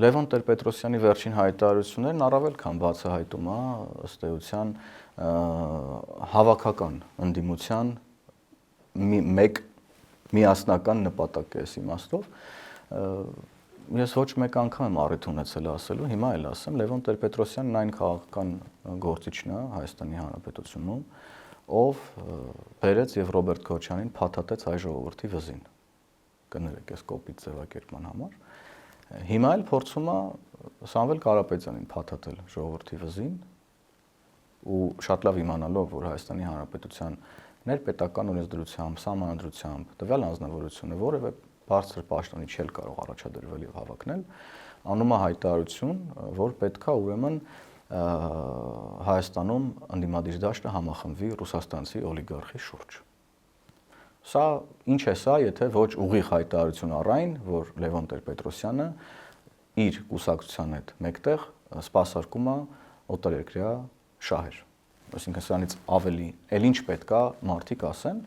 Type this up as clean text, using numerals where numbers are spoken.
Լևոն Տեր-Պետրոսյանի վերջին հայտարարություններն առավել քան բացահայտում է ըստ էության հավաքական ընդդիմության մեկ միասնական նպատակ է այս իմաստով։ Ես ոչ մեկ անգամ եմ առիթ ունեցել ասելու, հիմա էլ ասեմ, Լևոն Տեր-Պետրոսյանն այն քաղաքական գործիչն է Հայաստանի Հանրապետությունում, ով բերեց եւ Ռոբերտ Քոչարյանին փաթաթեց հայ ժողովրդի վզին։ Կներեք այս կոպիտ ձևակերպման համար։ Հիմա էլ փորձում է Սամվել Կարապետյանին փաթաթել ժողովրդի վզին ու շատ լավ իմանալով, որ Հայաստանի Հանրապետության ներպետական օրենսդրությամբ, սահմանադրությամբ տվյալ անձնավորությունը որևէ բարձր պաշտոնի չէլ կարող առաջադրվել եւ հավակնել, անում է հայտարարություն, որ պետքա ուրեմն Հայաստանում ընդդիմադիր դաշտը համախմբվի ռուսաստանցի օլիգարխի շուրջ։ Սա ինչ է սա, եթե ոչ ուղիղ հայտարարություն առայն, որ Լևոն Տեր-Պետրոսյանը իր կուսակցության հետ մեկտեղ սպասարկում է օտարերկրյա շահեր։ Այսինքն սրանից ավելի էլ ինչ պետքա մարդիկ ասեն,